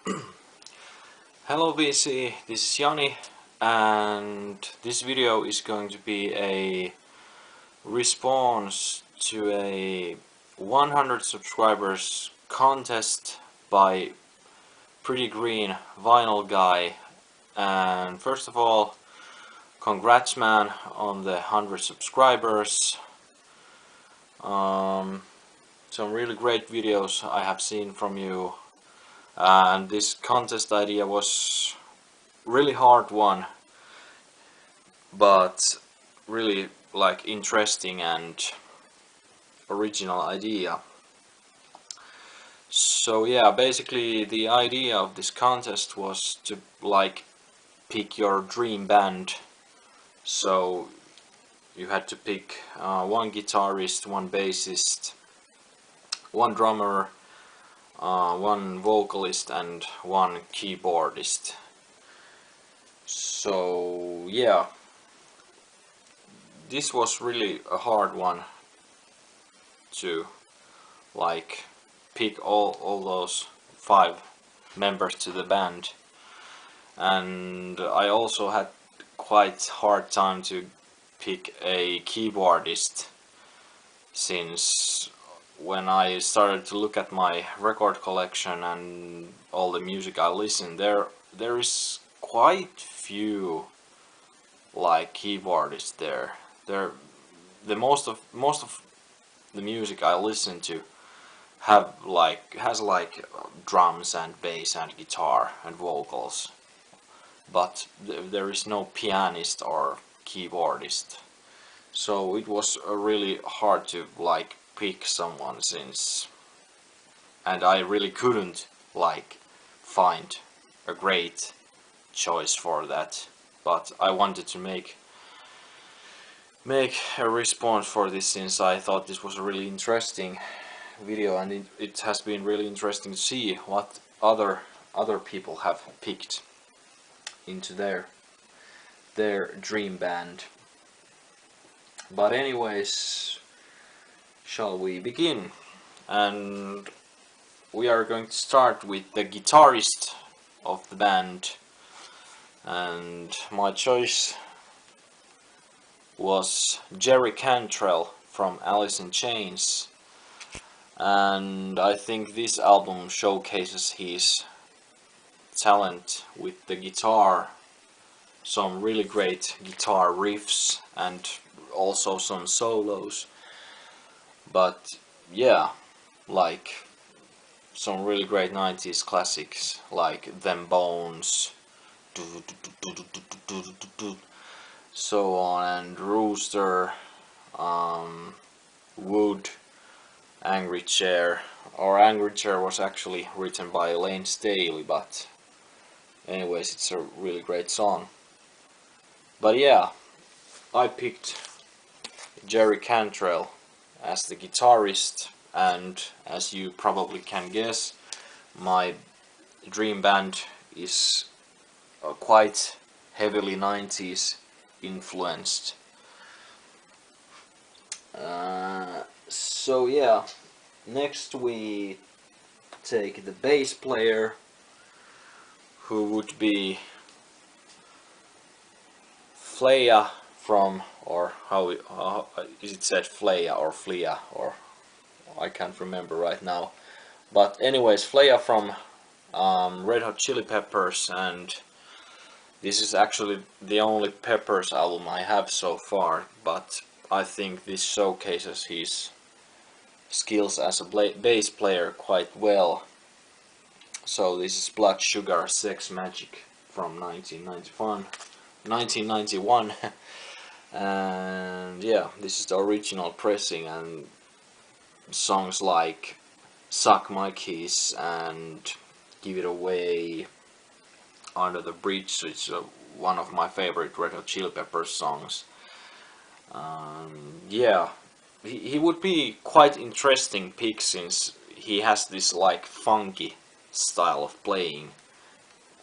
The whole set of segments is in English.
Hello VC, this is Jani, and this video is going to be a response to a 100 subscribers contest by Pretty Green Vinyl Guy. And first of all, congrats man on the 100 subscribers. Some really great videos I have seen from you. And this contest idea was really hard one, but really like interesting and original idea. So yeah, basically the idea of this contest was to like pick your dream band. So you had to pick one guitarist, one bassist, one drummer, one vocalist and one keyboardist. So yeah, this was really a hard one to like pick all those 5 members to the band, and I also had quite hard time to pick a keyboardist, since when I started to look at my record collection and all the music I listen, there is quite few like keyboardists there. Most of the music I listen to has like drums and bass and guitar and vocals, but there is no pianist or keyboardist. So it was really hard to like pick someone, and I really couldn't like find a great choice for that, but I wanted to make a response for this, since I thought this was a really interesting video, and it has been really interesting to see what other people have picked into their dream band. But anyways, shall we begin? And we are going to start with the guitarist of the band, and my choice was Jerry Cantrell from Alice in Chains, and I think this album showcases his talent with the guitar, some really great guitar riffs and also some solos. But yeah, like some really great 90s classics like Them Bones, so on, and Rooster, Wood, Angry Chair. Or Angry Chair was actually written by Lane Staley, but anyways, it's a really great song. But yeah, I picked Jerry Cantrell as the guitarist, and as you probably can guess, my dream band is quite heavily 90s influenced. So yeah, next we take the bass player, who would be Flea from, or how is it said, Flea or Flea, or I can't remember right now. But anyways, Flea from Red Hot Chili Peppers, and this is actually the only Peppers album I have so far, but I think this showcases his skills as a bass player quite well. So this is Blood Sugar Sex Magic from 1991 and yeah, this is the original pressing, and songs like Suck My Kiss and Give It Away, Under the Bridge, which is one of my favorite Red Hot Chili Peppers songs. Yeah, he would be quite interesting pick, since he has this like funky style of playing,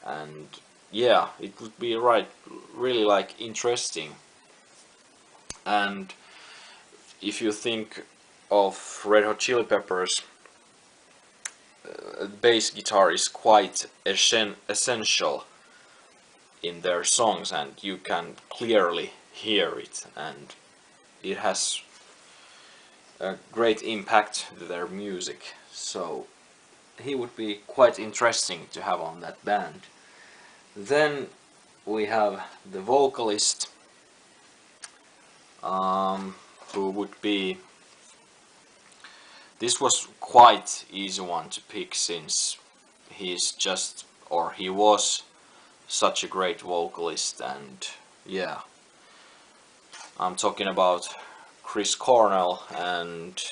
and yeah, it would be really like interesting. And if you think of Red Hot Chili Peppers, bass guitar is quite essential in their songs, and you can clearly hear it, and it has a great impact to their music. So he would be quite interesting to have on that band. Then we have the vocalist, who would be... This was quite easy one to pick, since he's just, or he was, such a great vocalist. And yeah, I'm talking about Chris Cornell, and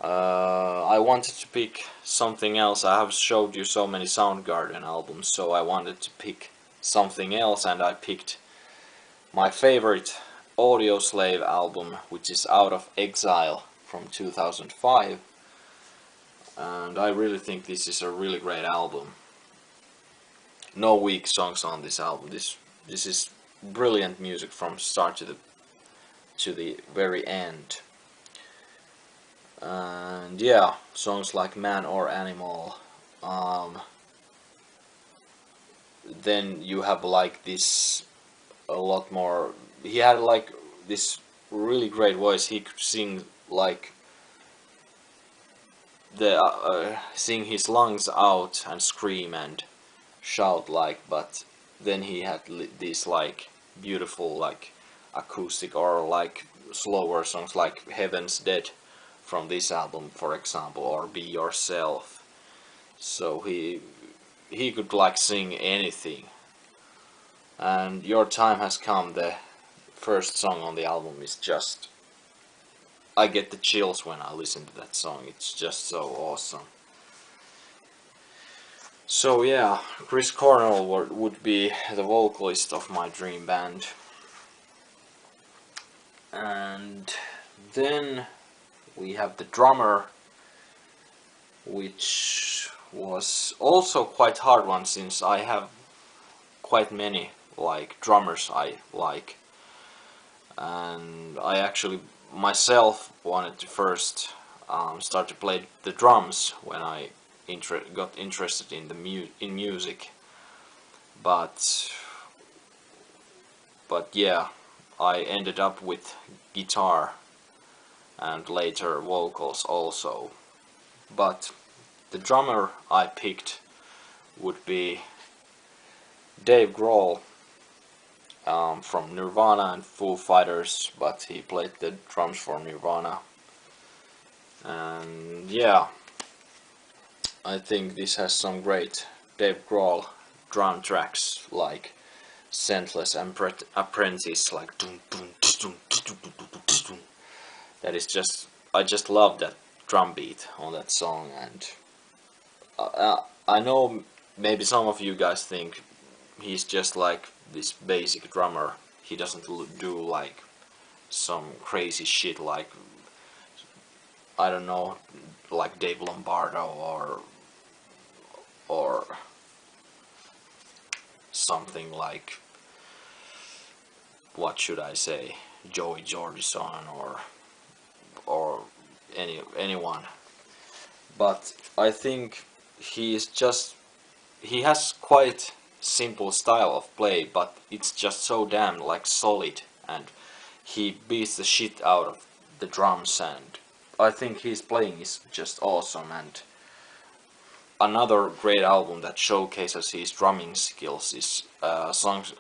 I wanted to pick something else. I have showed you so many Soundgarden albums, so I wanted to pick something else, and I picked my favorite Audioslave album, which is Out of Exile from 2005, and I really think this is a really great album. No weak songs on this album. This is brilliant music from start to the very end. And yeah, songs like Man or Animal. Then you have like this a lot more. He had like this really great voice. He could sing like sing his lungs out and scream and shout like, but then he had these like beautiful like acoustic or like slower songs like Heaven's Dead from this album, for example, or Be Yourself. So he could like sing anything. And Your Time Has Come, the first song on the album, is just... I get the chills when I listen to that song. It's just so awesome. So yeah, Chris Cornell would be the vocalist of my dream band. And then we have the drummer, which was also quite hard one, since I have quite many like drummers I like, and I actually myself wanted to first start to play the drums when I got interested in the music, but yeah, I ended up with guitar and later vocals also. But the drummer I picked would be Dave Grohl, from Nirvana and Foo Fighters, but he played the drums for Nirvana. And yeah, I think this has some great Dave Grohl drum tracks, like Scentless Apprentice, like that is just, I just love that drum beat on that song. And I know maybe some of you guys think he's just like this basic drummer. He doesn't do like some crazy shit like, I don't know, like Dave Lombardo or something like, what should I say, Joey Jordison or anyone. But I think he has quite simple style of play, but it's just so damn like solid, and he beats the shit out of the drums, and I think his playing is just awesome. And another great album that showcases his drumming skills is Songs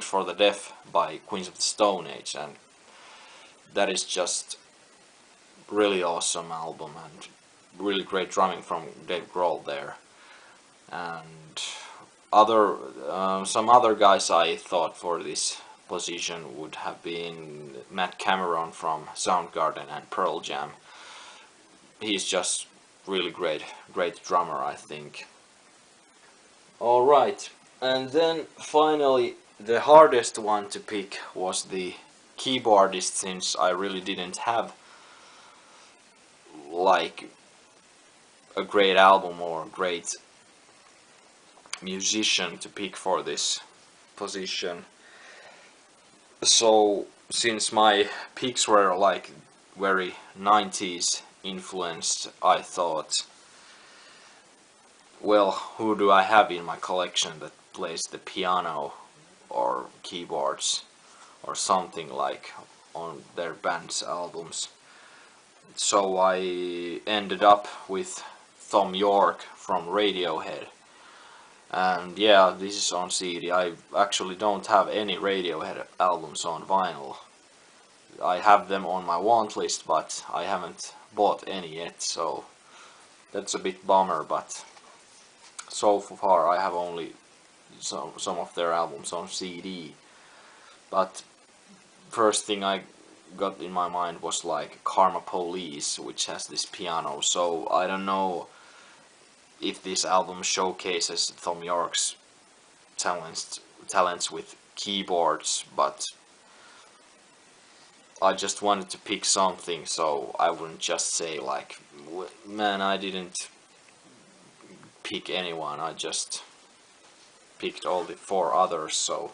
for the Deaf by Queens of the Stone Age, and that is just really awesome album and really great drumming from Dave Grohl there. And some other guys I thought for this position would have been Matt Cameron from Soundgarden and Pearl Jam. He's just really great drummer, I think. Alright, and then finally the hardest one to pick was the keyboardist, since I really didn't have like a great album or a great musician to pick for this position. So since my picks were like very 90s influenced, I thought well, who do I have in my collection that plays the piano or keyboards or something like on their band's albums. So I ended up with Thom Yorke from Radiohead. And yeah, this is on CD. I actually don't have any Radiohead albums on vinyl. I have them on my want list, but I haven't bought any yet, so that's a bit bummer. But so far I have only some of their albums on CD. But first thing I got in my mind was like Karma Police, which has this piano. So I don't know if this album showcases Thom Yorke's talents with keyboards, but I just wanted to pick something, so I wouldn't just say like, man, I didn't pick anyone, I just picked all the 4 others, so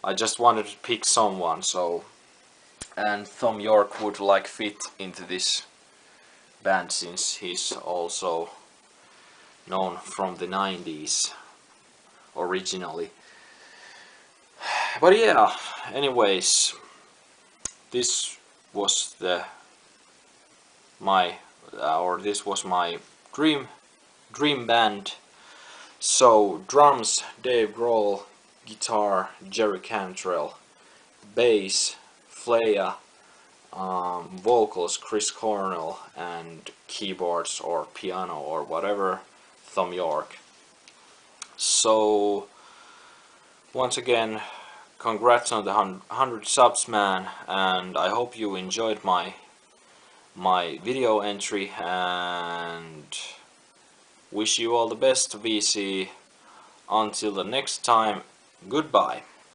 I just wanted to pick someone. So, and Thom Yorke would like fit into this band since he's also known from the 90s originally. But yeah, anyways, this was my dream band. So drums Dave Grohl, guitar Jerry Cantrell, bass Flea, vocals Chris Cornell, and keyboards or piano or whatever Thom Yorke. So once again, congrats on the 100 subs, man, and I hope you enjoyed my video entry, and wish you all the best, VC. Until the next time, goodbye.